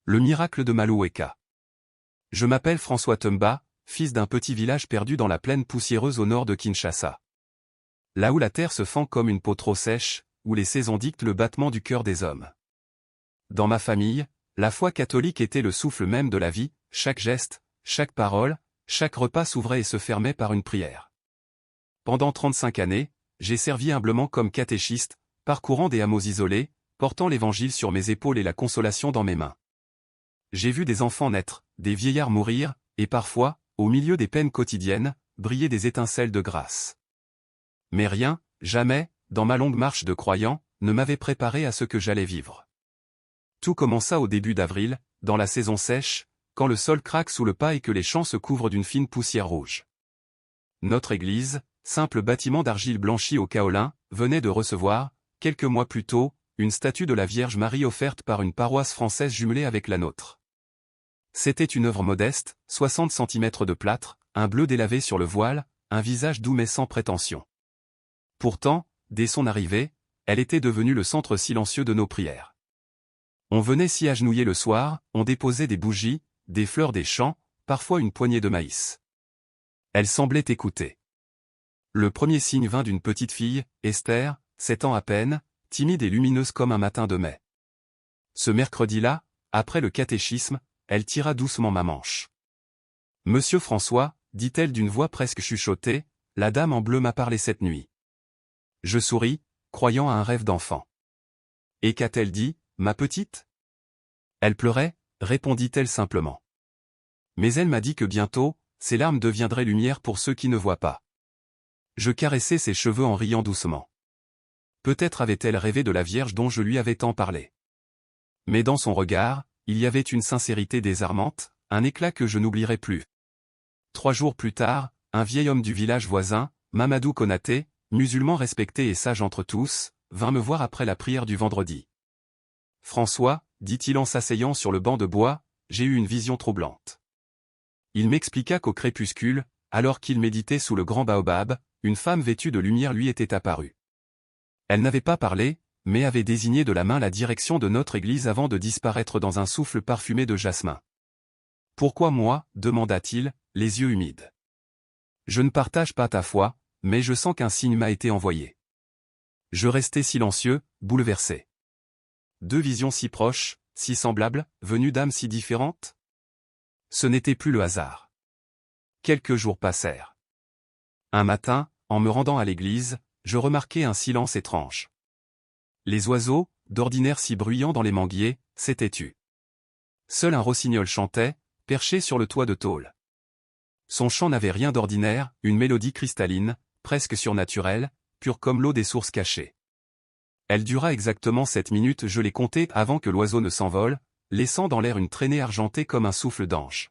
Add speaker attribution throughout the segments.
Speaker 1: Le miracle de Maloueka. Je m'appelle François Tumba, fils d'un petit village perdu dans la plaine poussiéreuse au nord de Kinshasa. Là où la terre se fend comme une peau trop sèche, où les saisons dictent le battement du cœur des hommes. Dans ma famille, la foi catholique était le souffle même de la vie, chaque geste, chaque parole, chaque repas s'ouvrait et se fermait par une prière. Pendant 35 années, j'ai servi humblement comme catéchiste, parcourant des hameaux isolés, portant l'évangile sur mes épaules et la consolation dans mes mains. J'ai vu des enfants naître, des vieillards mourir, et parfois, au milieu des peines quotidiennes, briller des étincelles de grâce. Mais rien, jamais, dans ma longue marche de croyant, ne m'avait préparé à ce que j'allais vivre. Tout commença au début d'avril, dans la saison sèche, quand le sol craque sous le pas et que les champs se couvrent d'une fine poussière rouge. Notre église, simple bâtiment d'argile blanchi au kaolin, venait de recevoir, quelques mois plus tôt, une statue de la Vierge Marie offerte par une paroisse française jumelée avec la nôtre. C'était une œuvre modeste, 60 cm de plâtre, un bleu délavé sur le voile, un visage doux mais sans prétention. Pourtant, dès son arrivée, elle était devenue le centre silencieux de nos prières. On venait s'y agenouiller le soir, on déposait des bougies, des fleurs des champs, parfois une poignée de maïs. Elle semblait écouter. Le premier signe vint d'une petite fille, Esther, 7 ans à peine, timide et lumineuse comme un matin de mai. Ce mercredi-là, après le catéchisme, elle tira doucement ma manche. « Monsieur François, dit-elle d'une voix presque chuchotée, la dame en bleu m'a parlé cette nuit. » Je souris, croyant à un rêve d'enfant. « Et qu'a-t-elle dit, ma petite ?» Elle pleurait, répondit-elle simplement. Mais elle m'a dit que bientôt, ses larmes deviendraient lumière pour ceux qui ne voient pas. Je caressai ses cheveux en riant doucement. Peut-être avait-elle rêvé de la Vierge dont je lui avais tant parlé. Mais dans son regard, il y avait une sincérité désarmante, un éclat que je n'oublierai plus. 3 jours plus tard, un vieil homme du village voisin, Mamadou Konaté, musulman respecté et sage entre tous, vint me voir après la prière du vendredi. « François, dit-il en s'asseyant sur le banc de bois, j'ai eu une vision troublante. » Il m'expliqua qu'au crépuscule, alors qu'il méditait sous le grand baobab, une femme vêtue de lumière lui était apparue. Elle n'avait pas parlé, mais avait désigné de la main la direction de notre église avant de disparaître dans un souffle parfumé de jasmin. « Pourquoi moi » demanda-t-il, les yeux humides. « Je ne partage pas ta foi, mais je sens qu'un signe m'a été envoyé. » Je restai silencieux, bouleversé. 2 visions si proches, si semblables, venues d'âmes si différentes? Ce n'était plus le hasard. Quelques jours passèrent. Un matin, en me rendant à l'église, je remarquai un silence étrange. Les oiseaux, d'ordinaire si bruyants dans les manguiers, s'étaient tus. Seul un rossignol chantait, perché sur le toit de tôle. Son chant n'avait rien d'ordinaire, une mélodie cristalline, presque surnaturelle, pure comme l'eau des sources cachées. Elle dura exactement 7 minutes, je l'ai comptée avant que l'oiseau ne s'envole, laissant dans l'air une traînée argentée comme un souffle d'ange.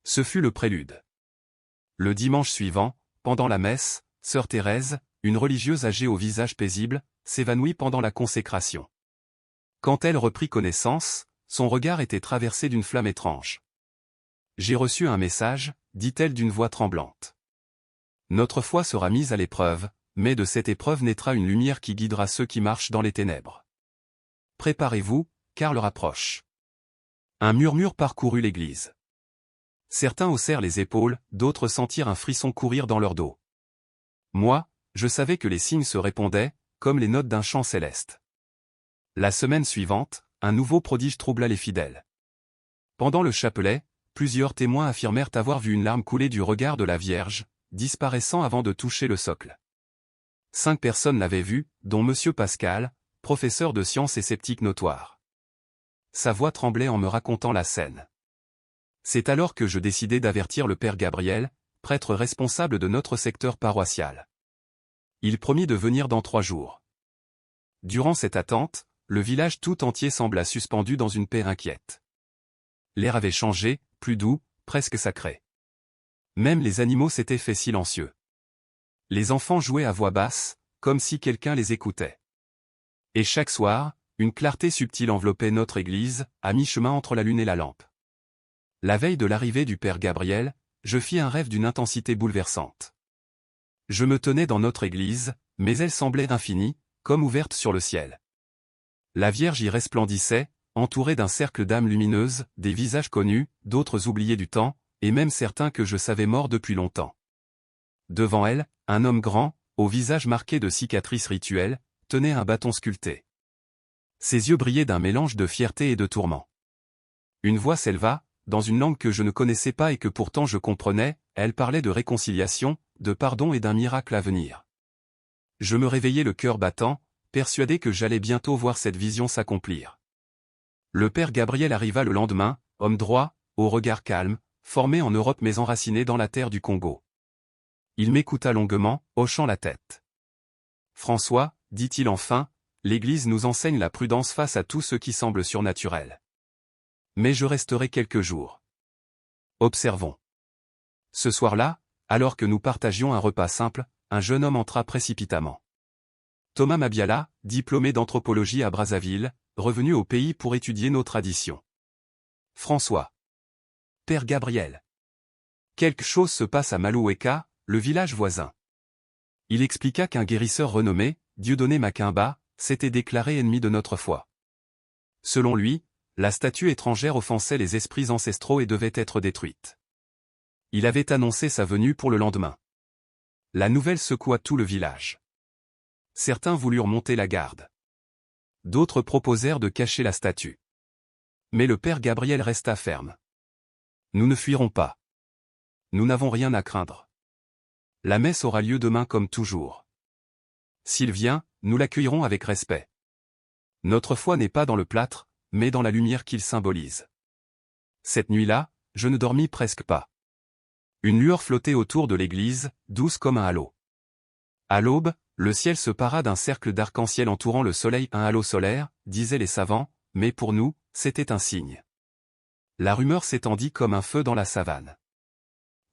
Speaker 1: Ce fut le prélude. Le dimanche suivant, pendant la messe, sœur Thérèse, une religieuse âgée au visage paisible, s'évanouit pendant la consécration. Quand elle reprit connaissance, son regard était traversé d'une flamme étrange. « J'ai reçu un message » dit-elle d'une voix tremblante. « Notre foi sera mise à l'épreuve, mais de cette épreuve naîtra une lumière qui guidera ceux qui marchent dans les ténèbres. Préparez-vous, car l'heure approche. » Un murmure parcourut l'église. Certains haussèrent les épaules, d'autres sentirent un frisson courir dans leur dos. Moi, je savais que les signes se répondaient, comme les notes d'un chant céleste. La semaine suivante, un nouveau prodige troubla les fidèles. Pendant le chapelet, plusieurs témoins affirmèrent avoir vu une larme couler du regard de la Vierge, disparaissant avant de toucher le socle. 5 personnes l'avaient vue, dont M. Pascal, professeur de sciences et sceptique notoire. Sa voix tremblait en me racontant la scène. C'est alors que je décidai d'avertir le père Gabriel, prêtre responsable de notre secteur paroissial. Il promit de venir dans 3 jours. Durant cette attente, le village tout entier sembla suspendu dans une paix inquiète. L'air avait changé, plus doux, presque sacré. Même les animaux s'étaient fait silencieux. Les enfants jouaient à voix basse, comme si quelqu'un les écoutait. Et chaque soir, une clarté subtile enveloppait notre église, à mi-chemin entre la lune et la lampe. La veille de l'arrivée du père Gabriel, je fis un rêve d'une intensité bouleversante. Je me tenais dans notre église, mais elle semblait infinie, comme ouverte sur le ciel. La Vierge y resplendissait, entourée d'un cercle d'âmes lumineuses, des visages connus, d'autres oubliés du temps, et même certains que je savais morts depuis longtemps. Devant elle, un homme grand, au visage marqué de cicatrices rituelles, tenait un bâton sculpté. Ses yeux brillaient d'un mélange de fierté et de tourment. Une voix s'éleva, dans une langue que je ne connaissais pas et que pourtant je comprenais, elle parlait de réconciliation, de pardon et d'un miracle à venir. Je me réveillai le cœur battant, persuadé que j'allais bientôt voir cette vision s'accomplir. Le père Gabriel arriva le lendemain, homme droit, au regard calme, formé en Europe mais enraciné dans la terre du Congo. Il m'écouta longuement, hochant la tête. « François, dit-il enfin, l'Église nous enseigne la prudence face à tout ce qui semble surnaturel. Mais je resterai quelques jours. Observons. » Ce soir-là, alors que nous partagions un repas simple, un jeune homme entra précipitamment. Thomas Mabiala, diplômé d'anthropologie à Brazzaville, revenu au pays pour étudier nos traditions. François. Père Gabriel. Quelque chose se passe à Maloueka, le village voisin. Il expliqua qu'un guérisseur renommé, Dieudonné Makimba, s'était déclaré ennemi de notre foi. Selon lui, la statue étrangère offensait les esprits ancestraux et devait être détruite. Il avait annoncé sa venue pour le lendemain. La nouvelle secoua tout le village. Certains voulurent monter la garde. D'autres proposèrent de cacher la statue. Mais le père Gabriel resta ferme. Nous ne fuirons pas. Nous n'avons rien à craindre. La messe aura lieu demain comme toujours. S'il vient, nous l'accueillerons avec respect. Notre foi n'est pas dans le plâtre, mais dans la lumière qu'il symbolise. Cette nuit-là, je ne dormis presque pas. Une lueur flottait autour de l'église, douce comme un halo. À l'aube, le ciel se para d'un cercle d'arc-en-ciel entourant le soleil, un halo solaire, disaient les savants, mais pour nous, c'était un signe. La rumeur s'étendit comme un feu dans la savane.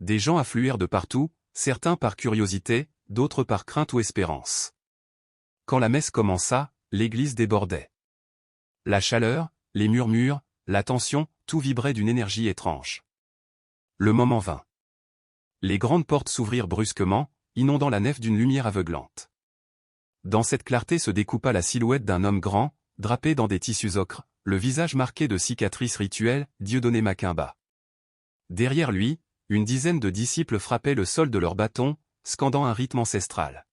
Speaker 1: Des gens affluèrent de partout, certains par curiosité, d'autres par crainte ou espérance. Quand la messe commença, l'église débordait. La chaleur, les murmures, la tension, tout vibrait d'une énergie étrange. Le moment vint. Les grandes portes s'ouvrirent brusquement, inondant la nef d'une lumière aveuglante. Dans cette clarté se découpa la silhouette d'un homme grand, drapé dans des tissus ocres, le visage marqué de cicatrices rituelles, Dieudonné Makimba. Derrière lui, une dizaine de disciples frappaient le sol de leurs bâtons, scandant un rythme ancestral.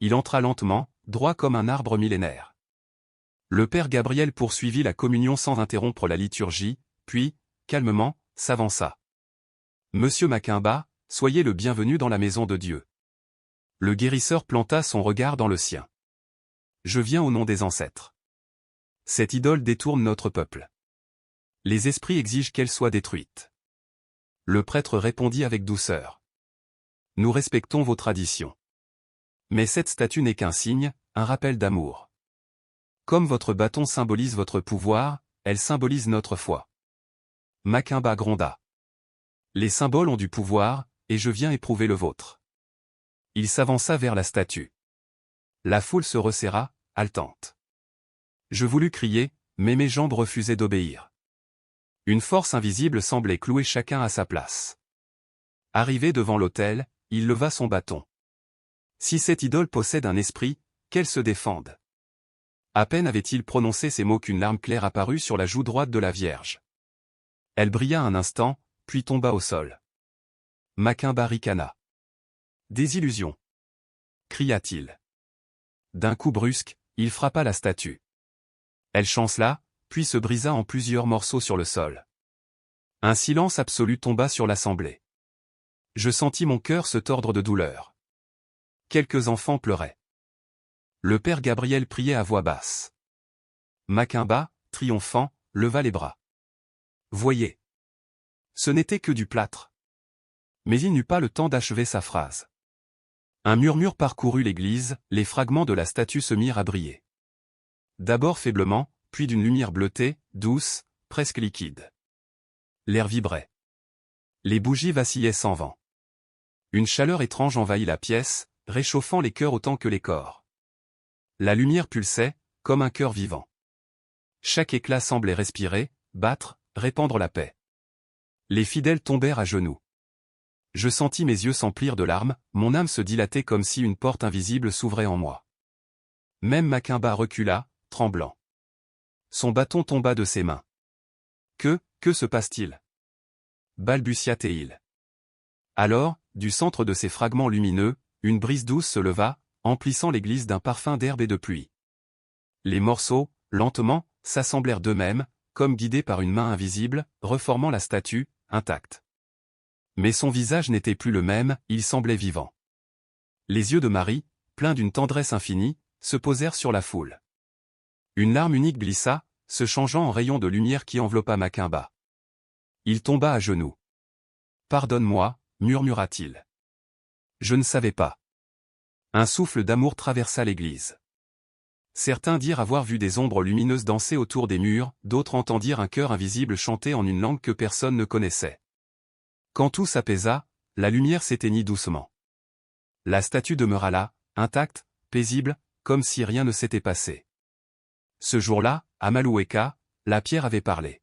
Speaker 1: Il entra lentement, droit comme un arbre millénaire. Le père Gabriel poursuivit la communion sans interrompre la liturgie, puis, calmement, s'avança. « Monsieur Makimba, soyez le bienvenu dans la maison de Dieu. » Le guérisseur planta son regard dans le sien. « Je viens au nom des ancêtres. Cette idole détourne notre peuple. Les esprits exigent qu'elle soit détruite. » Le prêtre répondit avec douceur. « Nous respectons vos traditions. Mais cette statue n'est qu'un signe, un rappel d'amour. Comme votre bâton symbolise votre pouvoir, elle symbolise notre foi. » Makimba gronda. « Les symboles ont du pouvoir, et je viens éprouver le vôtre. » Il s'avança vers la statue. La foule se resserra, haletante. Je voulus crier, mais mes jambes refusaient d'obéir. Une force invisible semblait clouer chacun à sa place. Arrivé devant l'autel, il leva son bâton. Si cette idole possède un esprit, qu'elle se défende. À peine avait-il prononcé ces mots qu'une larme claire apparut sur la joue droite de la Vierge. Elle brilla un instant, puis tomba au sol. Makimba ricana. « Désillusion !» cria-t-il. D'un coup brusque, il frappa la statue. Elle chancela, puis se brisa en plusieurs morceaux sur le sol. Un silence absolu tomba sur l'assemblée. Je sentis mon cœur se tordre de douleur. Quelques enfants pleuraient. Le père Gabriel priait à voix basse. Makimba, triomphant, leva les bras. Voyez. Ce n'était que du plâtre. Mais il n'eut pas le temps d'achever sa phrase. Un murmure parcourut l'église, les fragments de la statue se mirent à briller. D'abord faiblement, puis d'une lumière bleutée, douce, presque liquide. L'air vibrait. Les bougies vacillaient sans vent. Une chaleur étrange envahit la pièce, réchauffant les cœurs autant que les corps. La lumière pulsait, comme un cœur vivant. Chaque éclat semblait respirer, battre, répandre la paix. Les fidèles tombèrent à genoux. Je sentis mes yeux s'emplir de larmes, mon âme se dilatait comme si une porte invisible s'ouvrait en moi. Même Makimba recula, tremblant. Son bâton tomba de ses mains. Que se passe-t-il? Balbutia Théil. Alors, du centre de ces fragments lumineux, une brise douce se leva, emplissant l'église d'un parfum d'herbe et de pluie. Les morceaux, lentement, s'assemblèrent d'eux-mêmes, comme guidés par une main invisible, reformant la statue, intacte. Mais son visage n'était plus le même, il semblait vivant. Les yeux de Marie, pleins d'une tendresse infinie, se posèrent sur la foule. Une larme unique glissa, se changeant en rayon de lumière qui enveloppa Macumba. Il tomba à genoux. « Pardonne-moi » murmura-t-il. « Je ne savais pas. » Un souffle d'amour traversa l'église. Certains dirent avoir vu des ombres lumineuses danser autour des murs, d'autres entendirent un chœur invisible chanter en une langue que personne ne connaissait. Quand tout s'apaisa, la lumière s'éteignit doucement. La statue demeura là, intacte, paisible, comme si rien ne s'était passé. Ce jour-là, à Malueka, la pierre avait parlé.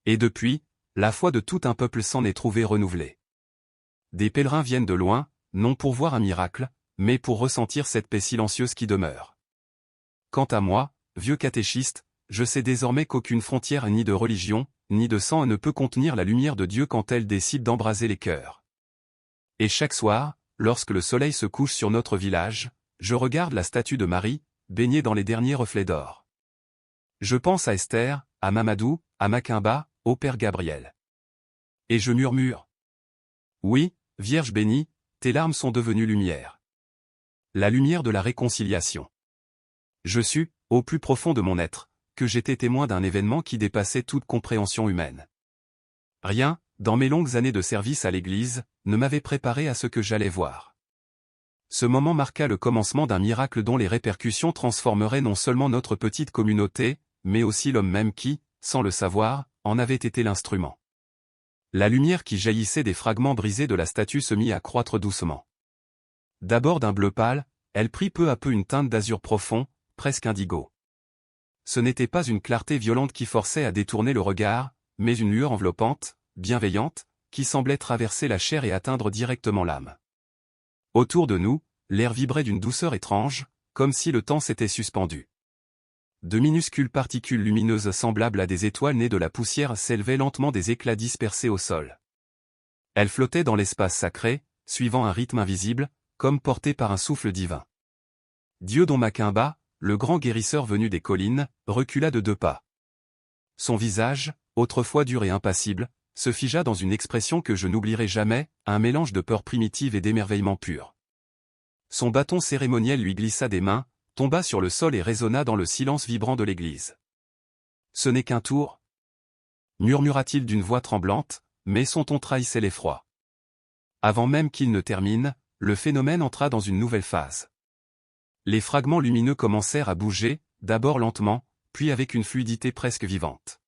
Speaker 1: Et depuis, la foi de tout un peuple s'en est trouvée renouvelée. Des pèlerins viennent de loin, non pour voir un miracle, mais pour ressentir cette paix silencieuse qui demeure. Quant à moi, vieux catéchiste, je sais désormais qu'aucune frontière ni de religion, ni de sang ne peut contenir la lumière de Dieu quand elle décide d'embraser les cœurs. Et chaque soir, lorsque le soleil se couche sur notre village, je regarde la statue de Marie, baignée dans les derniers reflets d'or. Je pense à Esther, à Mamadou, à Macumba, au Père Gabriel. Et je murmure. Oui, Vierge bénie, tes larmes sont devenues lumière. La lumière de la réconciliation. Je sus, au plus profond de mon être, que j'étais témoin d'un événement qui dépassait toute compréhension humaine. Rien, dans mes longues années de service à l'Église, ne m'avait préparé à ce que j'allais voir. Ce moment marqua le commencement d'un miracle dont les répercussions transformeraient non seulement notre petite communauté, mais aussi l'homme même qui, sans le savoir, en avait été l'instrument. La lumière qui jaillissait des fragments brisés de la statue se mit à croître doucement. D'abord d'un bleu pâle, elle prit peu à peu une teinte d'azur profond, presque indigo. Ce n'était pas une clarté violente qui forçait à détourner le regard, mais une lueur enveloppante, bienveillante, qui semblait traverser la chair et atteindre directement l'âme. Autour de nous, l'air vibrait d'une douceur étrange, comme si le temps s'était suspendu. De minuscules particules lumineuses semblables à des étoiles nées de la poussière s'élevaient lentement des éclats dispersés au sol. Elles flottaient dans l'espace sacré, suivant un rythme invisible, comme porté par un souffle divin. Dieu dont Macumba, le grand guérisseur venu des collines, recula de 2 pas. Son visage, autrefois dur et impassible, se figea dans une expression que je n'oublierai jamais, un mélange de peur primitive et d'émerveillement pur. Son bâton cérémoniel lui glissa des mains, tomba sur le sol et résonna dans le silence vibrant de l'église. « Ce n'est qu'un tour » murmura-t-il d'une voix tremblante, mais son ton trahissait l'effroi. Avant même qu'il ne termine, le phénomène entra dans une nouvelle phase. Les fragments lumineux commencèrent à bouger, d'abord lentement, puis avec une fluidité presque vivante.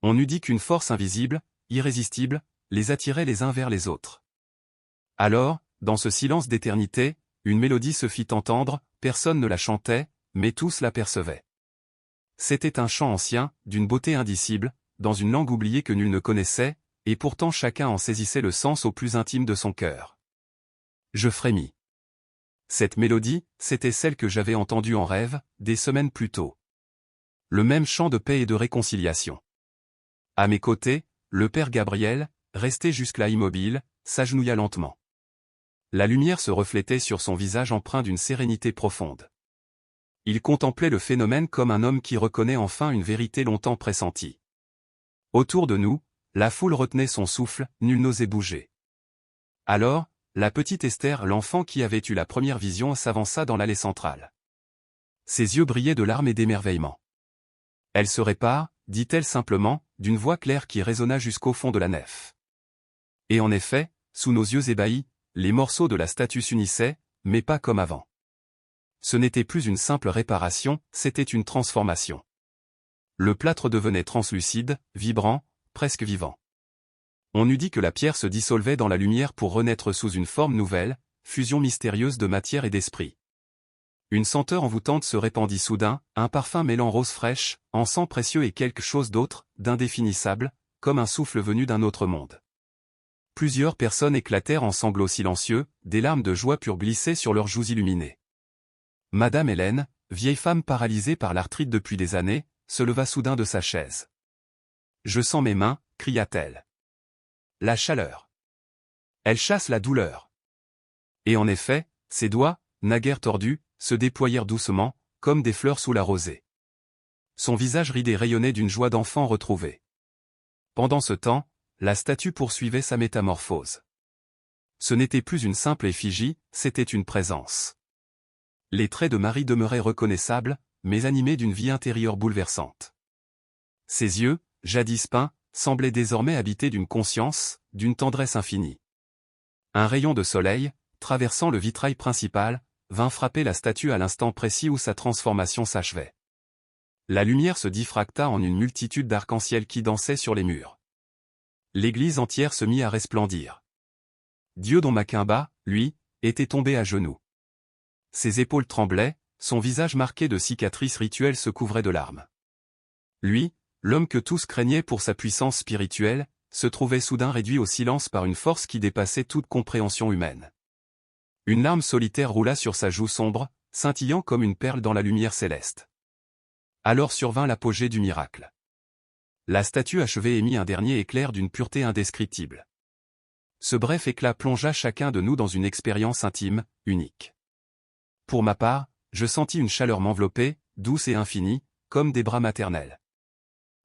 Speaker 1: On eût dit qu'une force invisible, irrésistible, les attirait les uns vers les autres. Alors, dans ce silence d'éternité, une mélodie se fit entendre, personne ne la chantait, mais tous la percevaient. C'était un chant ancien, d'une beauté indicible, dans une langue oubliée que nul ne connaissait, et pourtant chacun en saisissait le sens au plus intime de son cœur. Je frémis. Cette mélodie, c'était celle que j'avais entendue en rêve, des semaines plus tôt. Le même chant de paix et de réconciliation. À mes côtés, le Père Gabriel, resté jusque-là immobile, s'agenouilla lentement. La lumière se reflétait sur son visage empreint d'une sérénité profonde. Il contemplait le phénomène comme un homme qui reconnaît enfin une vérité longtemps pressentie. Autour de nous, la foule retenait son souffle, nul n'osait bouger. Alors, la petite Esther, l'enfant qui avait eu la première vision, s'avança dans l'allée centrale. Ses yeux brillaient de larmes et d'émerveillement. « Elle se répare » dit-elle simplement, d'une voix claire qui résonna jusqu'au fond de la nef. Et en effet, sous nos yeux ébahis, les morceaux de la statue s'unissaient, mais pas comme avant. Ce n'était plus une simple réparation, c'était une transformation. Le plâtre devenait translucide, vibrant, presque vivant. On eût dit que la pierre se dissolvait dans la lumière pour renaître sous une forme nouvelle, fusion mystérieuse de matière et d'esprit. Une senteur envoûtante se répandit soudain, un parfum mêlant rose fraîche, encens précieux et quelque chose d'autre, d'indéfinissable, comme un souffle venu d'un autre monde. Plusieurs personnes éclatèrent en sanglots silencieux, des larmes de joie pure glissaient sur leurs joues illuminées. Madame Hélène, vieille femme paralysée par l'arthrite depuis des années, se leva soudain de sa chaise. « Je sens mes mains » cria-t-elle. « La chaleur. Elle chasse la douleur. » Et en effet, ses doigts, naguère tordus, se déployèrent doucement, comme des fleurs sous la rosée. Son visage ridé rayonnait d'une joie d'enfant retrouvée. Pendant ce temps, la statue poursuivait sa métamorphose. Ce n'était plus une simple effigie, c'était une présence. Les traits de Marie demeuraient reconnaissables, mais animés d'une vie intérieure bouleversante. Ses yeux, jadis peints, semblaient désormais habités d'une conscience, d'une tendresse infinie. Un rayon de soleil, traversant le vitrail principal, vint frapper la statue à l'instant précis où sa transformation s'achevait. La lumière se diffracta en une multitude d'arcs-en-ciel qui dansaient sur les murs. L'église entière se mit à resplendir. Dieudon Macquimba, lui, était tombé à genoux. Ses épaules tremblaient, son visage marqué de cicatrices rituelles se couvrait de larmes. Lui, l'homme que tous craignaient pour sa puissance spirituelle, se trouvait soudain réduit au silence par une force qui dépassait toute compréhension humaine. Une larme solitaire roula sur sa joue sombre, scintillant comme une perle dans la lumière céleste. Alors survint l'apogée du miracle. La statue achevée émit un dernier éclair d'une pureté indescriptible. Ce bref éclat plongea chacun de nous dans une expérience intime, unique. Pour ma part, je sentis une chaleur m'envelopper, douce et infinie, comme des bras maternels.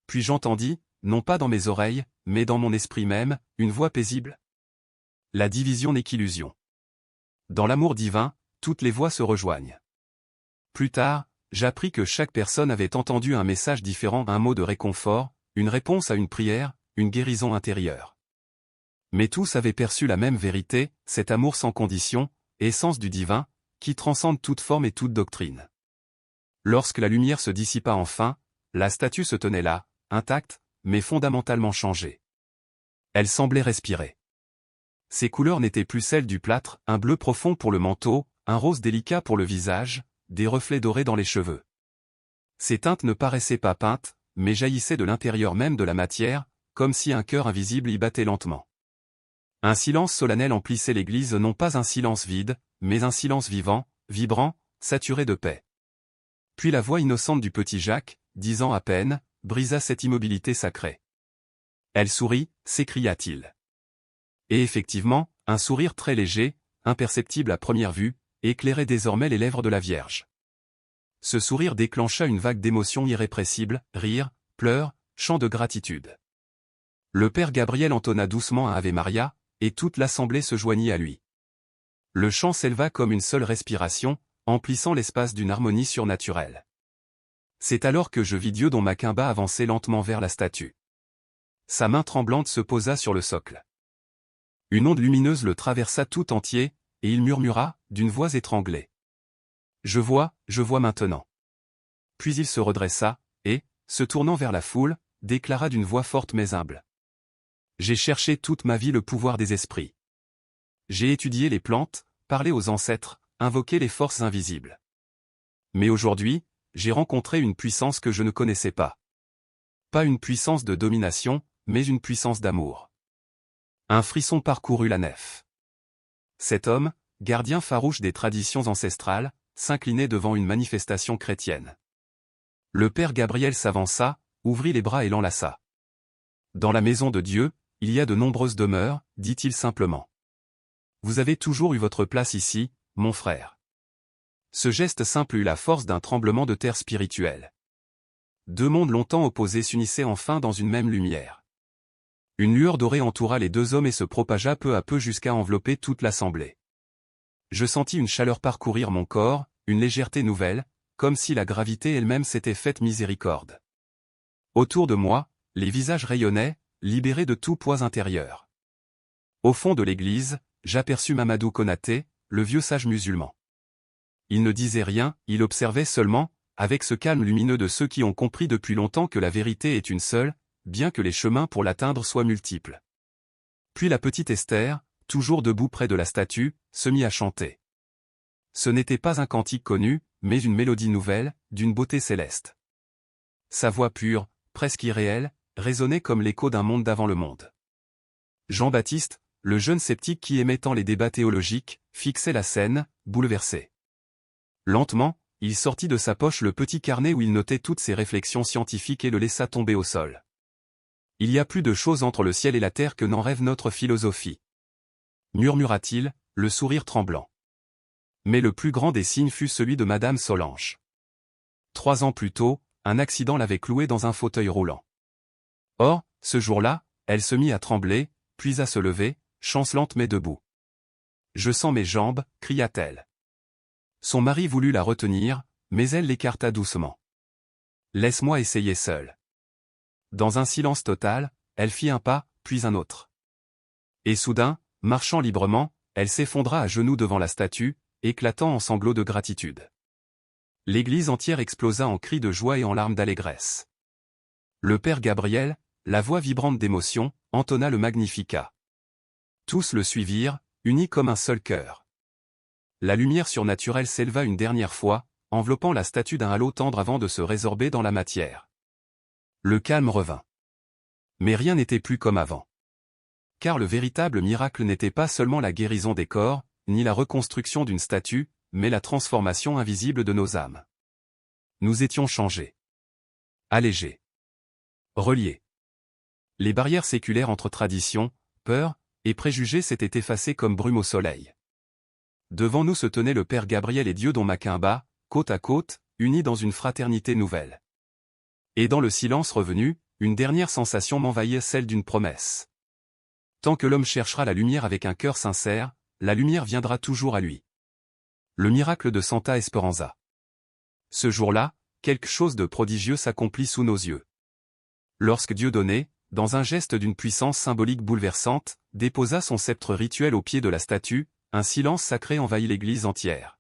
Speaker 1: Puis j'entendis, non pas dans mes oreilles, mais dans mon esprit même, une voix paisible. La division n'est qu'illusion. Dans l'amour divin, toutes les voix se rejoignent. Plus tard, j'appris que chaque personne avait entendu un message différent, un mot de réconfort, une réponse à une prière, une guérison intérieure. Mais tous avaient perçu la même vérité, cet amour sans condition, essence du divin, qui transcende toute forme et toute doctrine. Lorsque la lumière se dissipa enfin, la statue se tenait là, intacte, mais fondamentalement changée. Elle semblait respirer. Ses couleurs n'étaient plus celles du plâtre, un bleu profond pour le manteau, un rose délicat pour le visage, des reflets dorés dans les cheveux. Ces teintes ne paraissaient pas peintes, mais jaillissaient de l'intérieur même de la matière, comme si un cœur invisible y battait lentement. Un silence solennel emplissait l'église, non pas un silence vide, mais un silence vivant, vibrant, saturé de paix. Puis la voix innocente du petit Jacques, 10 ans à peine, brisa cette immobilité sacrée. Elle sourit, s'écria-t-il. Et effectivement, un sourire très léger, imperceptible à première vue, éclairait désormais les lèvres de la Vierge. Ce sourire déclencha une vague d'émotions irrépressibles, rires, pleurs, chants de gratitude. Le père Gabriel entonna doucement un Ave Maria, et toute l'assemblée se joignit à lui. Le chant s'éleva comme une seule respiration, emplissant l'espace d'une harmonie surnaturelle. C'est alors que je vis Dieudon Macquimba avancer lentement vers la statue. Sa main tremblante se posa sur le socle. Une onde lumineuse le traversa tout entier, et il murmura, d'une voix étranglée. Je vois maintenant. Puis il se redressa, et, se tournant vers la foule, déclara d'une voix forte mais humble. J'ai cherché toute ma vie le pouvoir des esprits. J'ai étudié les plantes, parlé aux ancêtres, invoqué les forces invisibles. Mais aujourd'hui, j'ai rencontré une puissance que je ne connaissais pas. Pas une puissance de domination, mais une puissance d'amour. Un frisson parcourut la nef. Cet homme, gardien farouche des traditions ancestrales, s'inclinait devant une manifestation chrétienne. Le père Gabriel s'avança, ouvrit les bras et l'enlaça. Dans la maison de Dieu, il y a de nombreuses demeures, dit-il simplement. Vous avez toujours eu votre place ici, mon frère. Ce geste simple eut la force d'un tremblement de terre spirituel. Deux mondes longtemps opposés s'unissaient enfin dans une même lumière. Une lueur dorée entoura les deux hommes et se propagea peu à peu jusqu'à envelopper toute l'assemblée. Je sentis une chaleur parcourir mon corps, une légèreté nouvelle, comme si la gravité elle-même s'était faite miséricorde. Autour de moi, les visages rayonnaient, libérés de tout poids intérieur. Au fond de l'église, j'aperçus Mamadou Konaté, le vieux sage musulman. Il ne disait rien, il observait seulement, avec ce calme lumineux de ceux qui ont compris depuis longtemps que la vérité est une seule, bien que les chemins pour l'atteindre soient multiples. Puis la petite Esther, toujours debout près de la statue, se mit à chanter. Ce n'était pas un cantique connu, mais une mélodie nouvelle, d'une beauté céleste. Sa voix pure, presque irréelle, résonnait comme l'écho d'un monde d'avant le monde. Jean-Baptiste, le jeune sceptique qui aimait tant les débats théologiques, fixait la scène, bouleversé. Lentement, il sortit de sa poche le petit carnet où il notait toutes ses réflexions scientifiques et le laissa tomber au sol. Il y a plus de choses entre le ciel et la terre que n'en rêve notre philosophie, murmura-t-il, le sourire tremblant. Mais le plus grand des signes fut celui de Madame Solange. 3 ans plus tôt, un accident l'avait clouée dans un fauteuil roulant. Or, ce jour-là, elle se mit à trembler, puis à se lever, chancelante mais debout. « Je sens mes jambes » cria-t-elle. Son mari voulut la retenir, mais elle l'écarta doucement. « Laisse-moi essayer seule. » Dans un silence total, elle fit un pas, puis un autre. Et soudain, marchant librement, elle s'effondra à genoux devant la statue, éclatant en sanglots de gratitude. L'église entière explosa en cris de joie et en larmes d'allégresse. Le père Gabriel, la voix vibrante d'émotion, entonna le Magnificat. Tous le suivirent, unis comme un seul cœur. La lumière surnaturelle s'éleva une dernière fois, enveloppant la statue d'un halo tendre avant de se résorber dans la matière. Le calme revint. Mais rien n'était plus comme avant. Car le véritable miracle n'était pas seulement la guérison des corps, ni la reconstruction d'une statue, mais la transformation invisible de nos âmes. Nous étions changés. Allégés. Reliés. Les barrières séculaires entre tradition, peur et préjugés s'étaient effacées comme brume au soleil. Devant nous se tenaient le Père Gabriel et Dieudonné Macumba, côte à côte, unis dans une fraternité nouvelle. Et dans le silence revenu, une dernière sensation m'envahit, celle d'une promesse. Tant que l'homme cherchera la lumière avec un cœur sincère, la lumière viendra toujours à lui. Le miracle de Santa Esperanza. Ce jour-là, quelque chose de prodigieux s'accomplit sous nos yeux. Lorsque Dieudonné, dans un geste d'une puissance symbolique bouleversante, déposa son sceptre rituel au pied de la statue, un silence sacré envahit l'église entière.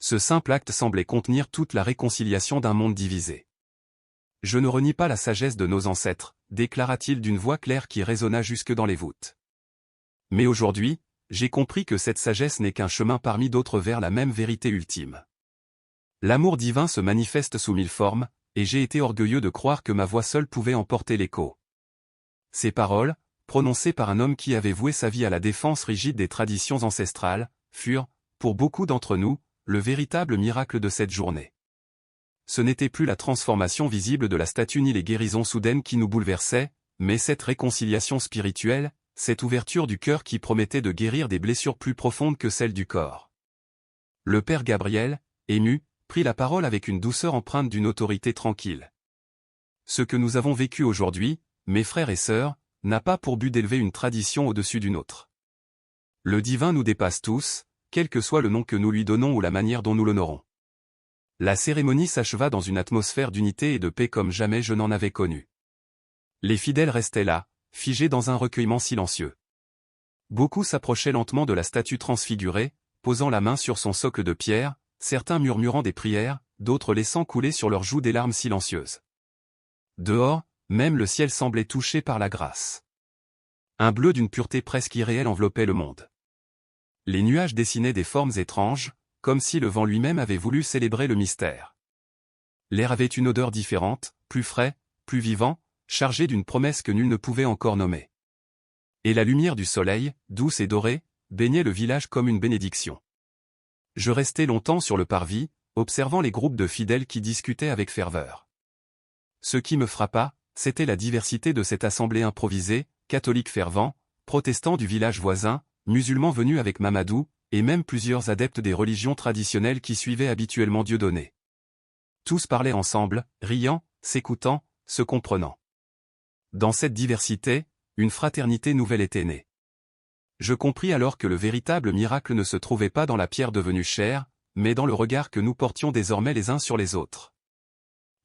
Speaker 1: Ce simple acte semblait contenir toute la réconciliation d'un monde divisé. « Je ne renie pas la sagesse de nos ancêtres », déclara-t-il d'une voix claire qui résonna jusque dans les voûtes. Mais aujourd'hui, j'ai compris que cette sagesse n'est qu'un chemin parmi d'autres vers la même vérité ultime. L'amour divin se manifeste sous 1000 formes, et j'ai été orgueilleux de croire que ma voix seule pouvait en porter l'écho. Ces paroles, prononcées par un homme qui avait voué sa vie à la défense rigide des traditions ancestrales, furent, pour beaucoup d'entre nous, le véritable miracle de cette journée. Ce n'était plus la transformation visible de la statue ni les guérisons soudaines qui nous bouleversaient, mais cette réconciliation spirituelle, cette ouverture du cœur qui promettait de guérir des blessures plus profondes que celles du corps. Le Père Gabriel, ému, prit la parole avec une douceur empreinte d'une autorité tranquille. Ce que nous avons vécu aujourd'hui, mes frères et sœurs, n'a pas pour but d'élever une tradition au-dessus d'une autre. Le divin nous dépasse tous, quel que soit le nom que nous lui donnons ou la manière dont nous l'honorons. La cérémonie s'acheva dans une atmosphère d'unité et de paix comme jamais je n'en avais connu. Les fidèles restaient là, figés dans un recueillement silencieux. Beaucoup s'approchaient lentement de la statue transfigurée, posant la main sur son socle de pierre, certains murmurant des prières, d'autres laissant couler sur leurs joues des larmes silencieuses. Dehors, même le ciel semblait touché par la grâce. Un bleu d'une pureté presque irréelle enveloppait le monde. Les nuages dessinaient des formes étranges, comme si le vent lui-même avait voulu célébrer le mystère. L'air avait une odeur différente, plus frais, plus vivant, chargé d'une promesse que nul ne pouvait encore nommer. Et la lumière du soleil, douce et dorée, baignait le village comme une bénédiction. Je restai longtemps sur le parvis, observant les groupes de fidèles qui discutaient avec ferveur. Ce qui me frappa, c'était la diversité de cette assemblée improvisée, catholiques fervents, protestants du village voisin, musulmans venus avec Mamadou, et même plusieurs adeptes des religions traditionnelles qui suivaient habituellement Dieudonné. Tous parlaient ensemble, riant, s'écoutant, se comprenant. Dans cette diversité, une fraternité nouvelle était née. Je compris alors que le véritable miracle ne se trouvait pas dans la pierre devenue chair, mais dans le regard que nous portions désormais les uns sur les autres.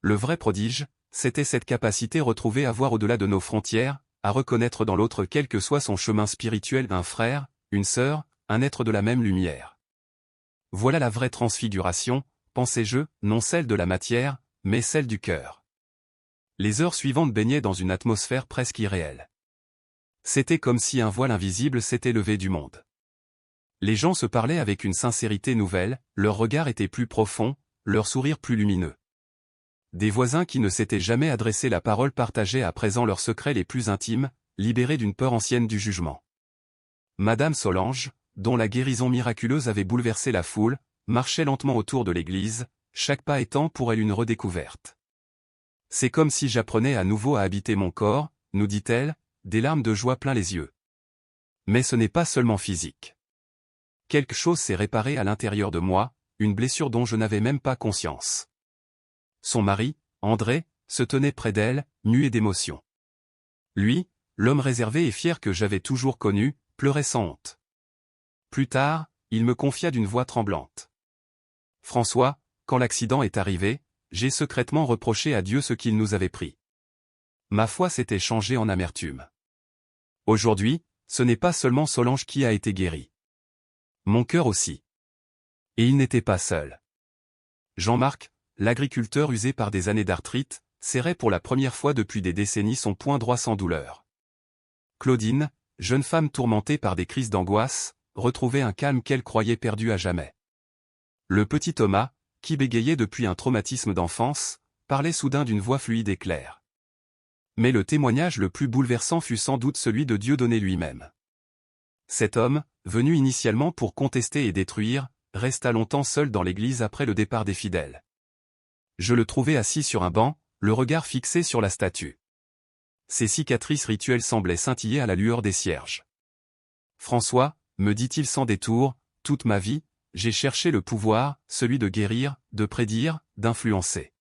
Speaker 1: Le vrai prodige, c'était cette capacité retrouvée à voir au-delà de nos frontières, à reconnaître dans l'autre quel que soit son chemin spirituel un frère, une sœur, un être de la même lumière. Voilà la vraie transfiguration, pensais-je, non celle de la matière, mais celle du cœur. Les heures suivantes baignaient dans une atmosphère presque irréelle. C'était comme si un voile invisible s'était levé du monde. Les gens se parlaient avec une sincérité nouvelle, leur regard était plus profond, leur sourire plus lumineux. Des voisins qui ne s'étaient jamais adressé la parole partageaient à présent leurs secrets les plus intimes, libérés d'une peur ancienne du jugement. Madame Solange, dont la guérison miraculeuse avait bouleversé la foule, marchait lentement autour de l'église, chaque pas étant pour elle une redécouverte. C'est comme si j'apprenais à nouveau à habiter mon corps, nous dit-elle, des larmes de joie plein les yeux. Mais ce n'est pas seulement physique. Quelque chose s'est réparé à l'intérieur de moi, une blessure dont je n'avais même pas conscience. Son mari, André, se tenait près d'elle, muet d'émotion. Lui, l'homme réservé et fier que j'avais toujours connu, pleurait sans honte. Plus tard, il me confia d'une voix tremblante. « François, quand l'accident est arrivé, j'ai secrètement reproché à Dieu ce qu'il nous avait pris. Ma foi s'était changée en amertume. Aujourd'hui, ce n'est pas seulement Solange qui a été guérie. Mon cœur aussi. Et il n'était pas seul. Jean-Marc, l'agriculteur usé par des années d'arthrite, serrait pour la première fois depuis des décennies son poing droit sans douleur. Claudine, jeune femme tourmentée par des crises d'angoisse, retrouvait un calme qu'elle croyait perdu à jamais. Le petit Thomas, qui bégayait depuis un traumatisme d'enfance, parlait soudain d'une voix fluide et claire. Mais le témoignage le plus bouleversant fut sans doute celui de Dieudonné lui-même. Cet homme, venu initialement pour contester et détruire, resta longtemps seul dans l'église après le départ des fidèles. Je le trouvai assis sur un banc, le regard fixé sur la statue. Ses cicatrices rituelles semblaient scintiller à la lueur des cierges. « François, me dit-il sans détour, toute ma vie, j'ai cherché le pouvoir, celui de guérir, de prédire, d'influencer.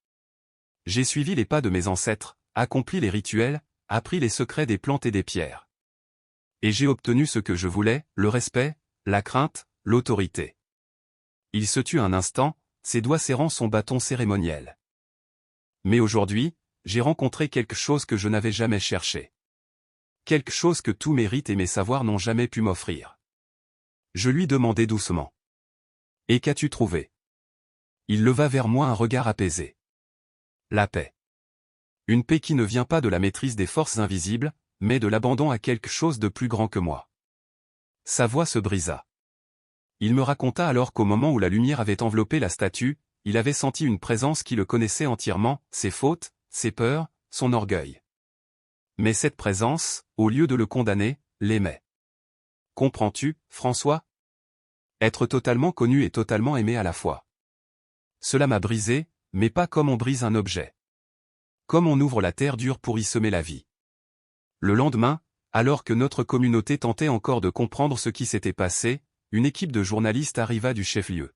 Speaker 1: J'ai suivi les pas de mes ancêtres, accompli les rituels, appris les secrets des plantes et des pierres. Et j'ai obtenu ce que je voulais, le respect, la crainte, l'autorité. » Il se tut un instant, ses doigts serrant son bâton cérémoniel. « Mais aujourd'hui, j'ai rencontré quelque chose que je n'avais jamais cherché. Quelque chose que tous mes rites et mes savoirs n'ont jamais pu m'offrir. » Je lui demandai doucement. « Et qu'as-tu trouvé ?» Il leva vers moi un regard apaisé. « La paix. Une paix qui ne vient pas de la maîtrise des forces invisibles, mais de l'abandon à quelque chose de plus grand que moi. » Sa voix se brisa. Il me raconta alors qu'au moment où la lumière avait enveloppé la statue, il avait senti une présence qui le connaissait entièrement, ses fautes, ses peurs, son orgueil. Mais cette présence, au lieu de le condamner, l'aimait. Comprends-tu, François ? Être totalement connu et totalement aimé à la fois. Cela m'a brisé, mais pas comme on brise un objet. Comme on ouvre la terre dure pour y semer la vie. Le lendemain, alors que notre communauté tentait encore de comprendre ce qui s'était passé, une équipe de journalistes arriva du chef-lieu.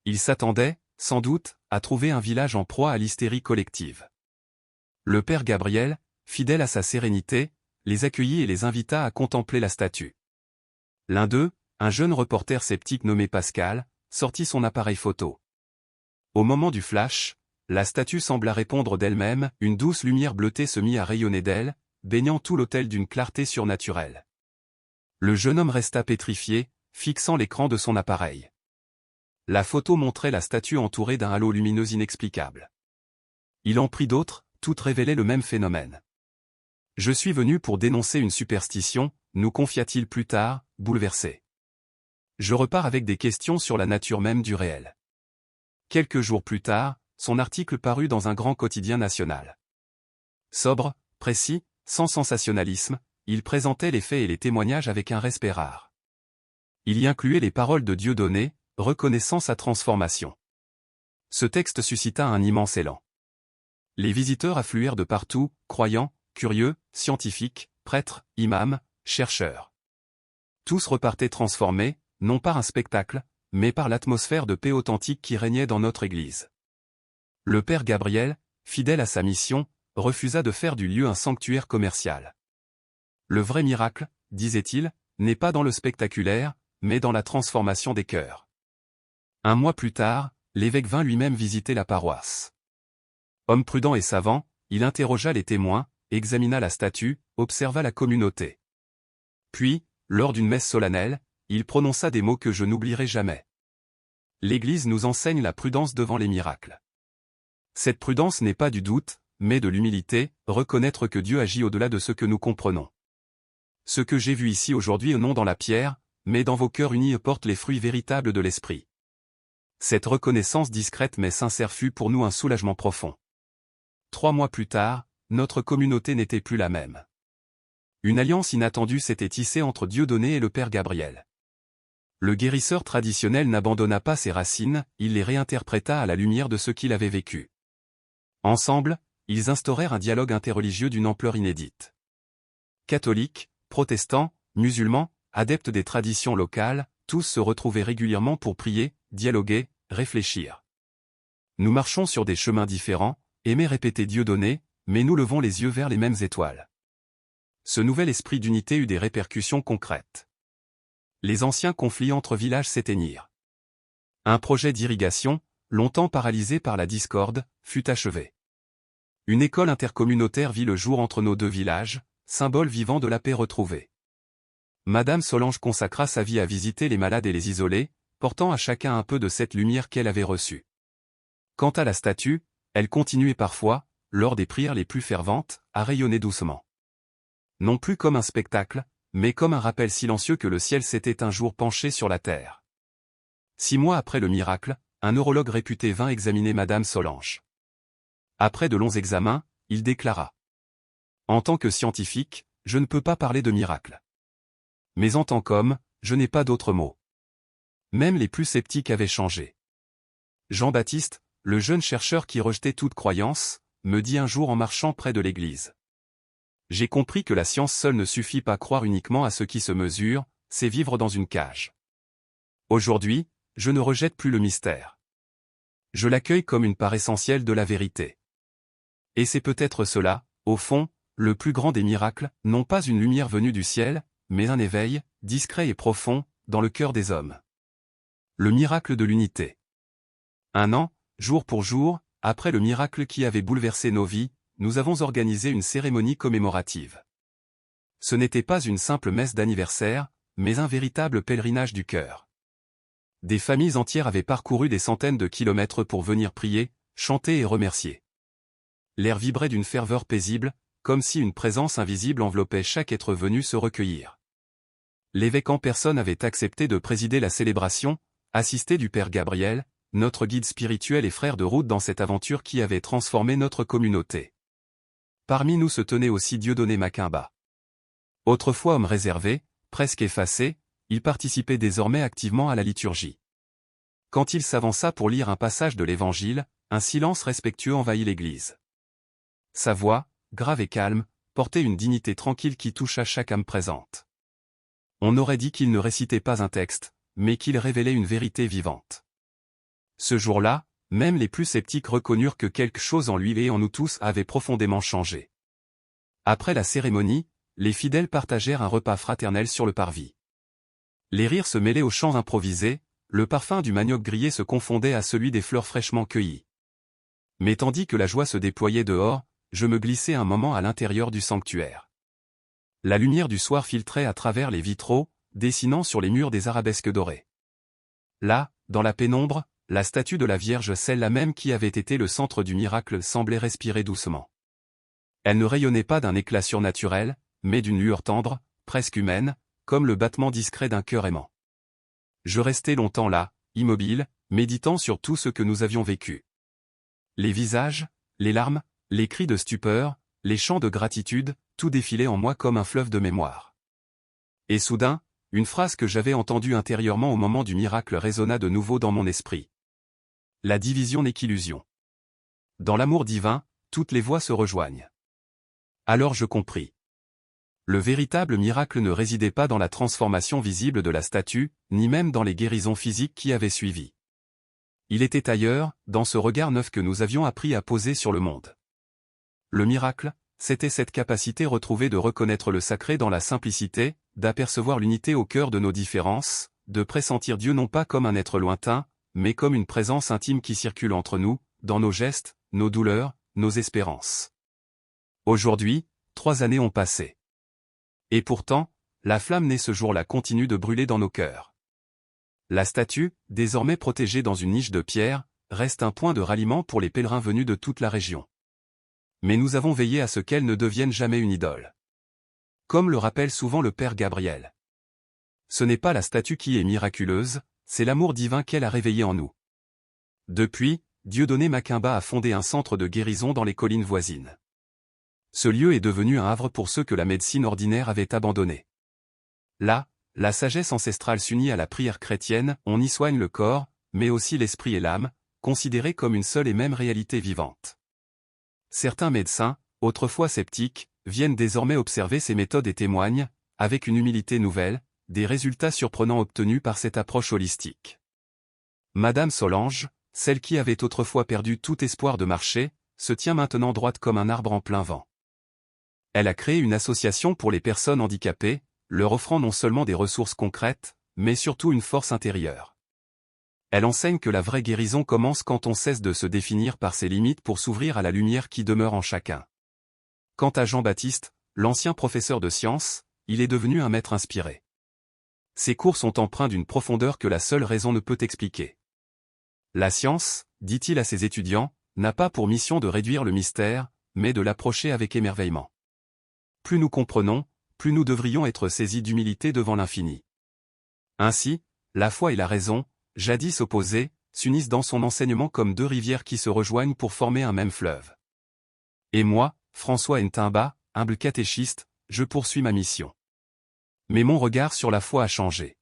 Speaker 1: Ils s'attendaient, sans doute, à trouver un village en proie à l'hystérie collective. Le père Gabriel, fidèle à sa sérénité, les accueillit et les invita à contempler la statue. L'un d'eux, un jeune reporter sceptique nommé Pascal, sortit son appareil photo. Au moment du flash, la statue sembla répondre d'elle-même, une douce lumière bleutée se mit à rayonner d'elle, baignant tout l'autel d'une clarté surnaturelle. Le jeune homme resta pétrifié, fixant l'écran de son appareil. La photo montrait la statue entourée d'un halo lumineux inexplicable. Il en prit d'autres, toutes révélaient le même phénomène. « Je suis venu pour dénoncer une superstition », nous confia-t-il plus tard, bouleversé. Je repars avec des questions sur la nature même du réel. Quelques jours plus tard, son article parut dans un grand quotidien national. Sobre, précis, sans sensationnalisme, il présentait les faits et les témoignages avec un respect rare. Il y incluait les paroles de Dieudonné, reconnaissant sa transformation. Ce texte suscita un immense élan. Les visiteurs affluèrent de partout, croyants, curieux, scientifiques, prêtres, imams, chercheurs. Tous repartaient transformés, non par un spectacle, mais par l'atmosphère de paix authentique qui régnait dans notre église. Le père Gabriel, fidèle à sa mission, refusa de faire du lieu un sanctuaire commercial. Le vrai miracle, disait-il, n'est pas dans le spectaculaire, mais dans la transformation des cœurs. Un mois plus tard, l'évêque vint lui-même visiter la paroisse. Homme prudent et savant, il interrogea les témoins, examina la statue, observa la communauté. Puis, lors d'une messe solennelle, il prononça des mots que je n'oublierai jamais. L'Église nous enseigne la prudence devant les miracles. Cette prudence n'est pas du doute, mais de l'humilité, reconnaître que Dieu agit au-delà de ce que nous comprenons. Ce que j'ai vu ici aujourd'hui non dans la pierre, mais dans vos cœurs unis porte les fruits véritables de l'Esprit. Cette reconnaissance discrète mais sincère fut pour nous un soulagement profond. 3 mois plus tard, notre communauté n'était plus la même. Une alliance inattendue s'était tissée entre Dieudonné et le père Gabriel. Le guérisseur traditionnel n'abandonna pas ses racines, il les réinterpréta à la lumière de ce qu'il avait vécu. Ensemble, ils instaurèrent un dialogue interreligieux d'une ampleur inédite. Catholiques, protestants, musulmans, adeptes des traditions locales, tous se retrouvaient régulièrement pour prier, dialoguer, réfléchir. Nous marchons sur des chemins différents, aimer répéter Dieudonné, mais nous levons les yeux vers les mêmes étoiles. Ce nouvel esprit d'unité eut des répercussions concrètes. Les anciens conflits entre villages s'éteignirent. Un projet d'irrigation, longtemps paralysé par la discorde, fut achevé. Une école intercommunautaire vit le jour entre nos deux villages, symbole vivant de la paix retrouvée. Madame Solange consacra sa vie à visiter les malades et les isolés, portant à chacun un peu de cette lumière qu'elle avait reçue. Quant à la statue, elle continuait parfois, lors des prières les plus ferventes, à rayonner doucement. Non plus comme un spectacle, mais comme un rappel silencieux que le ciel s'était un jour penché sur la terre. 6 mois après le miracle, un neurologue réputé vint examiner Madame Solange. Après de longs examens, il déclara : « En tant que scientifique, je ne peux pas parler de miracle. Mais en tant qu'homme, je n'ai pas d'autre mot. » Même les plus sceptiques avaient changé. Jean-Baptiste, le jeune chercheur qui rejetait toute croyance, me dit un jour en marchant près de l'église : « J'ai compris que la science seule ne suffit pas à croire uniquement à ce qui se mesure, c'est vivre dans une cage. Aujourd'hui, je ne rejette plus le mystère. Je l'accueille comme une part essentielle de la vérité. Et c'est peut-être cela, au fond, le plus grand des miracles, non pas une lumière venue du ciel, mais un éveil, discret et profond, dans le cœur des hommes. Le miracle de l'unité. Un an, jour pour jour, après le miracle qui avait bouleversé nos vies, nous avons organisé une cérémonie commémorative. Ce n'était pas une simple messe d'anniversaire, mais un véritable pèlerinage du cœur. Des familles entières avaient parcouru des centaines de kilomètres pour venir prier, chanter et remercier. L'air vibrait d'une ferveur paisible, comme si une présence invisible enveloppait chaque être venu se recueillir. L'évêque en personne avait accepté de présider la célébration, assisté du Père Gabriel, notre guide spirituel et frère de route dans cette aventure qui avait transformé notre communauté. Parmi nous se tenait aussi Dieudonné Macumba. Autrefois homme réservé, presque effacé, il participait désormais activement à la liturgie. Quand il s'avança pour lire un passage de l'Évangile, un silence respectueux envahit l'église. Sa voix, grave et calme, portait une dignité tranquille qui toucha chaque âme présente. On aurait dit qu'il ne récitait pas un texte, mais qu'il révélait une vérité vivante. Ce jour-là, même les plus sceptiques reconnurent que quelque chose en lui et en nous tous avait profondément changé. Après la cérémonie, les fidèles partagèrent un repas fraternel sur le parvis. Les rires se mêlaient aux chants improvisés, le parfum du manioc grillé se confondait à celui des fleurs fraîchement cueillies. Mais tandis que la joie se déployait dehors, je me glissais un moment à l'intérieur du sanctuaire. La lumière du soir filtrait à travers les vitraux, dessinant sur les murs des arabesques dorées. Là, dans la pénombre, la statue de la Vierge, celle-là même qui avait été le centre du miracle, semblait respirer doucement. Elle ne rayonnait pas d'un éclat surnaturel, mais d'une lueur tendre, presque humaine, comme le battement discret d'un cœur aimant. Je restai longtemps là, immobile, méditant sur tout ce que nous avions vécu. Les visages, les larmes, les cris de stupeur, les chants de gratitude, tout défilait en moi comme un fleuve de mémoire. Et soudain, une phrase que j'avais entendue intérieurement au moment du miracle résonna de nouveau dans mon esprit. La division n'est qu'illusion. Dans l'amour divin, toutes les voix se rejoignent. Alors je compris. Le véritable miracle ne résidait pas dans la transformation visible de la statue, ni même dans les guérisons physiques qui avaient suivi. Il était ailleurs, dans ce regard neuf que nous avions appris à poser sur le monde. Le miracle, c'était cette capacité retrouvée de reconnaître le sacré dans la simplicité, d'apercevoir l'unité au cœur de nos différences, de pressentir Dieu non pas comme un être lointain, mais comme une présence intime qui circule entre nous, dans nos gestes, nos douleurs, nos espérances. Aujourd'hui, 3 années ont passé. Et pourtant, la flamme née ce jour-là continue de brûler dans nos cœurs. La statue, désormais protégée dans une niche de pierre, reste un point de ralliement pour les pèlerins venus de toute la région. Mais nous avons veillé à ce qu'elle ne devienne jamais une idole. Comme le rappelle souvent le Père Gabriel. Ce n'est pas la statue qui est miraculeuse, c'est l'amour divin qu'elle a réveillé en nous. Depuis, Dieudonné Macumba a fondé un centre de guérison dans les collines voisines. Ce lieu est devenu un havre pour ceux que la médecine ordinaire avait abandonnés. Là, la sagesse ancestrale s'unit à la prière chrétienne, on y soigne le corps, mais aussi l'esprit et l'âme, considérés comme une seule et même réalité vivante. Certains médecins, autrefois sceptiques, viennent désormais observer ces méthodes et témoignent, avec une humilité nouvelle, des résultats surprenants obtenus par cette approche holistique. Madame Solange, celle qui avait autrefois perdu tout espoir de marcher, se tient maintenant droite comme un arbre en plein vent. Elle a créé une association pour les personnes handicapées, leur offrant non seulement des ressources concrètes, mais surtout une force intérieure. Elle enseigne que la vraie guérison commence quand on cesse de se définir par ses limites pour s'ouvrir à la lumière qui demeure en chacun. Quant à Jean-Baptiste, l'ancien professeur de sciences, il est devenu un maître inspiré. Ses cours sont empreints d'une profondeur que la seule raison ne peut expliquer. La science, dit-il à ses étudiants, n'a pas pour mission de réduire le mystère, mais de l'approcher avec émerveillement. Plus nous comprenons, plus nous devrions être saisis d'humilité devant l'infini. Ainsi, la foi et la raison, jadis opposées, s'unissent dans son enseignement comme deux rivières qui se rejoignent pour former un même fleuve. Et moi, François Ntimba, humble catéchiste, je poursuis ma mission. Mais mon regard sur la foi a changé.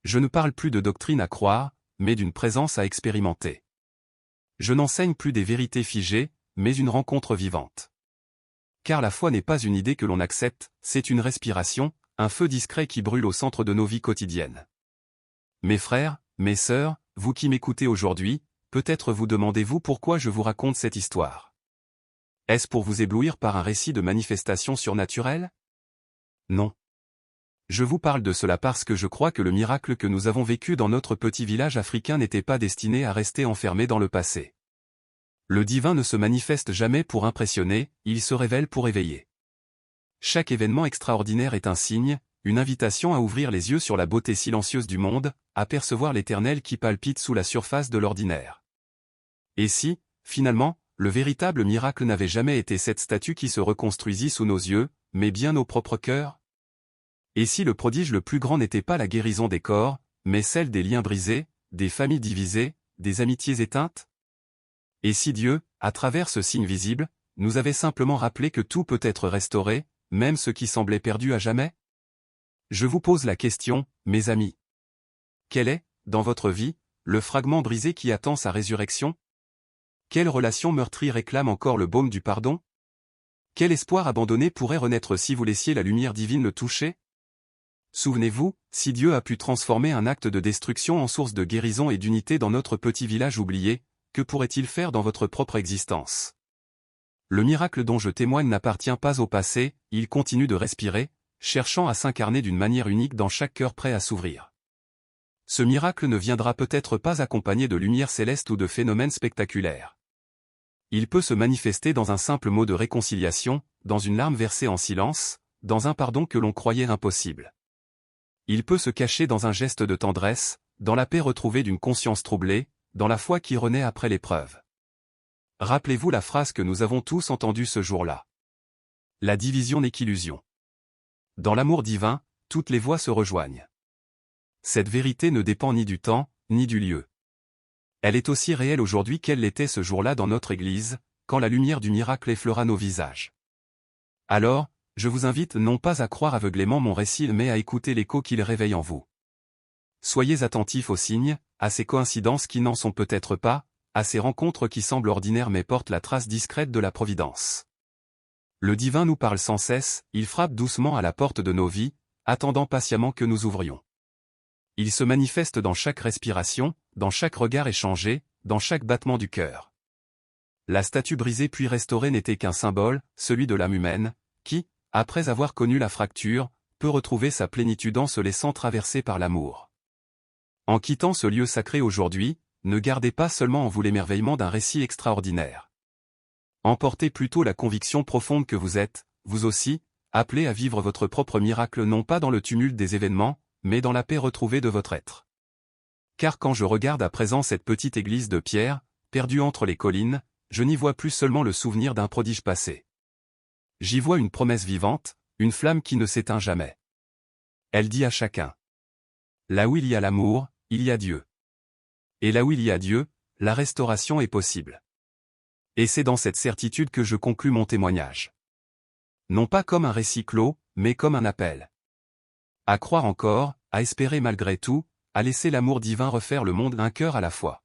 Speaker 1: Je ne parle plus de doctrine à croire, mais d'une présence à expérimenter. Je n'enseigne plus des vérités figées, mais une rencontre vivante. Car la foi n'est pas une idée que l'on accepte, c'est une respiration, un feu discret qui brûle au centre de nos vies quotidiennes. Mes frères, mes sœurs, vous qui m'écoutez aujourd'hui, peut-être vous demandez-vous pourquoi je vous raconte cette histoire. Est-ce pour vous éblouir par un récit de manifestation surnaturelle? Non. Je vous parle de cela parce que je crois que le miracle que nous avons vécu dans notre petit village africain n'était pas destiné à rester enfermé dans le passé. Le divin ne se manifeste jamais pour impressionner, il se révèle pour éveiller. Chaque événement extraordinaire est un signe, une invitation à ouvrir les yeux sur la beauté silencieuse du monde, à percevoir l'Éternel qui palpite sous la surface de l'ordinaire. Et si, finalement, le véritable miracle n'avait jamais été cette statue qui se reconstruisit sous nos yeux, mais bien nos propres cœurs? Et si le prodige le plus grand n'était pas la guérison des corps, mais celle des liens brisés, des familles divisées, des amitiés éteintes? Et si Dieu, à travers ce signe visible, nous avait simplement rappelé que tout peut être restauré, même ce qui semblait perdu à jamais? Je vous pose la question, mes amis. Quel est, dans votre vie, le fragment brisé qui attend sa résurrection? Quelle relation meurtrie réclame encore le baume du pardon? Quel espoir abandonné pourrait renaître si vous laissiez la lumière divine le toucher? Souvenez-vous, si Dieu a pu transformer un acte de destruction en source de guérison et d'unité dans notre petit village oublié, que pourrait-il faire dans votre propre existence? Le miracle dont je témoigne n'appartient pas au passé, il continue de respirer, cherchant à s'incarner d'une manière unique dans chaque cœur prêt à s'ouvrir. Ce miracle ne viendra peut-être pas accompagné de lumière céleste ou de phénomènes spectaculaires. Il peut se manifester dans un simple mot de réconciliation, dans une larme versée en silence, dans un pardon que l'on croyait impossible. Il peut se cacher dans un geste de tendresse, dans la paix retrouvée d'une conscience troublée, dans la foi qui renaît après l'épreuve. Rappelez-vous la phrase que nous avons tous entendue ce jour-là. La division n'est qu'illusion. Dans l'amour divin, toutes les voies se rejoignent. Cette vérité ne dépend ni du temps, ni du lieu. Elle est aussi réelle aujourd'hui qu'elle l'était ce jour-là dans notre Église, quand la lumière du miracle effleura nos visages. Alors, je vous invite non pas à croire aveuglément mon récit mais à écouter l'écho qu'il réveille en vous. Soyez attentifs aux signes, à ces coïncidences qui n'en sont peut-être pas, à ces rencontres qui semblent ordinaires mais portent la trace discrète de la providence. Le divin nous parle sans cesse, il frappe doucement à la porte de nos vies, attendant patiemment que nous ouvrions. Il se manifeste dans chaque respiration, dans chaque regard échangé, dans chaque battement du cœur. La statue brisée puis restaurée n'était qu'un symbole, celui de l'âme humaine, qui, après avoir connu la fracture, peut retrouver sa plénitude en se laissant traverser par l'amour. En quittant ce lieu sacré aujourd'hui, ne gardez pas seulement en vous l'émerveillement d'un récit extraordinaire. Emportez plutôt la conviction profonde que vous êtes, vous aussi, appelés à vivre votre propre miracle non pas dans le tumulte des événements, mais dans la paix retrouvée de votre être. Car quand je regarde à présent cette petite église de pierre, perdue entre les collines, je n'y vois plus seulement le souvenir d'un prodige passé. J'y vois une promesse vivante, une flamme qui ne s'éteint jamais. Elle dit à chacun. Là où il y a l'amour, il y a Dieu. Et là où il y a Dieu, la restauration est possible. Et c'est dans cette certitude que je conclus mon témoignage. Non pas comme un récit clos, mais comme un appel. À croire encore, à espérer malgré tout, à laisser l'amour divin refaire le monde un cœur à la fois.